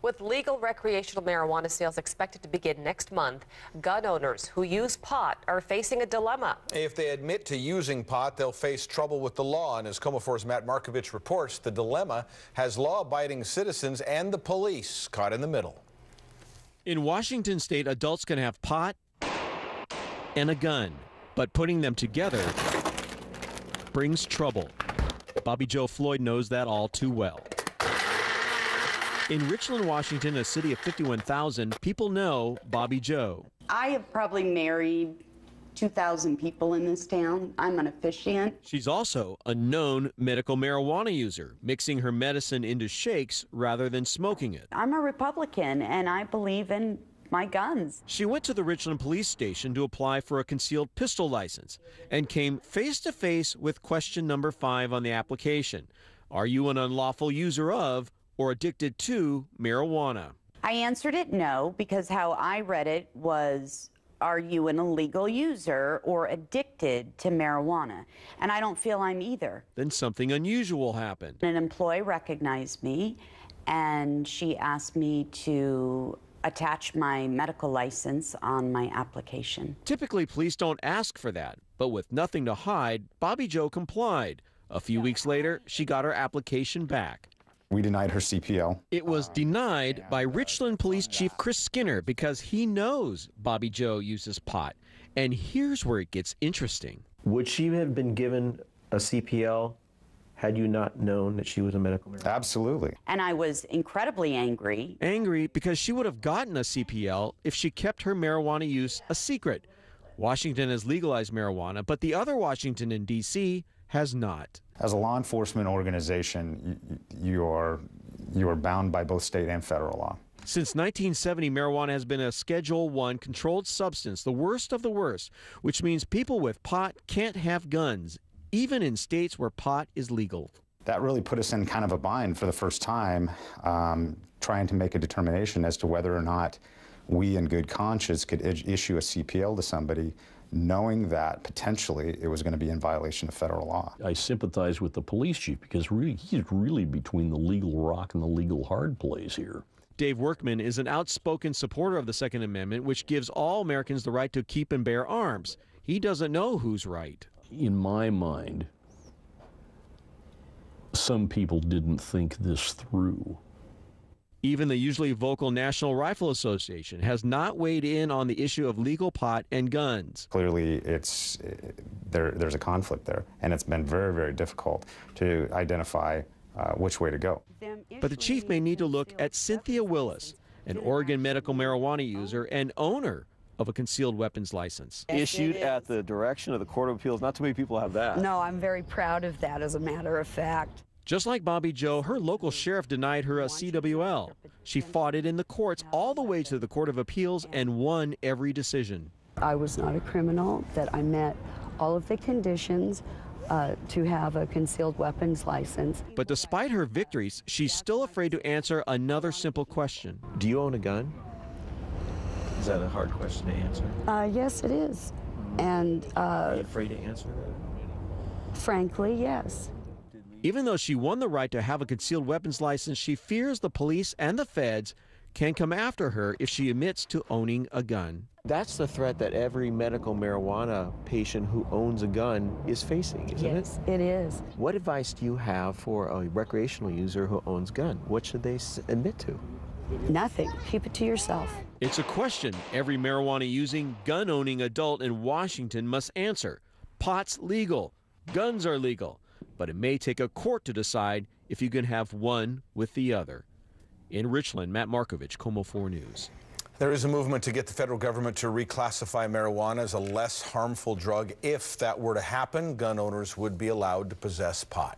With legal recreational marijuana sales expected to begin next month, gun owners who use pot are facing a dilemma. If they admit to using pot, they'll face trouble with the law. And as KOMO4's Matt Markovich reports, the dilemma has law-abiding citizens and the police caught in the middle. In Washington state, adults can have pot and a gun, but putting them together brings trouble. Bobby Joe Floyd knows that all too well. In Richland, Washington, a city of 51,000, people know Bobby Joe. I have probably married 2,000 people in this town. I'm an officiant. She's also a known medical marijuana user, mixing her medicine into shakes rather than smoking it. I'm a Republican, and I believe in my guns. She went to the Richland police station to apply for a concealed pistol license and came face to face with question number 5 on the application. Are you an unlawful user of or addicted to marijuana? I answered it no, because how I read it was, are you an illegal user or addicted to marijuana? And I don't feel I'm either. Then something unusual happened. An employee recognized me, and she asked me to attach my medical license on my application. Typically, police don't ask for that, but with nothing to hide, Bobby Joe complied. A few weeks later, she got her application back. We denied her CPL. It was denied by Richland Police Chief Chris Skinner because he knows Bobby Joe uses pot. And here's where it gets interesting. Would she have been given a CPL had you not known that she was a medical marijuana? Absolutely. And I was incredibly angry. Angry because she would have gotten a CPL if she kept her marijuana use a secret. Washington has legalized marijuana, but the other Washington in D.C. has not. As a law enforcement organization, you are bound by both state and federal law. Since 1970, marijuana has been a Schedule I controlled substance, the worst of the worst, which means people with pot can't have guns, even in states where pot is legal. That really put us in kind of a bind for the first time, trying to make a determination as to whether or not we in good conscience could issue a CPL to somebody, knowing that potentially it was going to be in violation of federal law. I sympathize with the police chief because he's really between the legal rock and the legal hard place here. Dave Workman is an outspoken supporter of the Second Amendment, which gives all Americans the right to keep and bear arms. He doesn't know who's right. In my mind, some people didn't think this through. Even the usually vocal National Rifle Association has not weighed in on the issue of legal pot and guns. Clearly, there's a conflict there, and it's been very, very difficult to identify which way to go. But the chief may need to look at Cynthia Willis, an Oregon medical marijuana user and owner of a concealed weapons license. Issued at the direction of the Court of Appeals. Not too many people have that. No, I'm very proud of that, as a matter of fact. Just like Bobby Joe, her local sheriff denied her a CWL. She fought it in the courts all the way to the Court of Appeals and won every decision. I was not a criminal, that I met all of the conditions to have a concealed weapons license. But despite her victories, she's still afraid to answer another simple question. Do you own a gun? Is that a hard question to answer? Yes, it is. And Are you afraid to answer that? frankly, yes. Even though she won the right to have a concealed weapons license, she fears the police and the feds can come after her if she admits to owning a gun. That's the threat that every medical marijuana patient who owns a gun is facing, isn't it? Yes, it is. What advice do you have for a recreational user who owns a gun? What should they admit to? Nothing. Keep it to yourself. It's a question every marijuana-using, gun-owning adult in Washington must answer. Pot's legal. Guns are legal. But it may take a court to decide if you can have one with the other. In Richland, Matt Markovich, KOMO4 News. There is a movement to get the federal government to reclassify marijuana as a less harmful drug. If that were to happen, gun owners would be allowed to possess pot.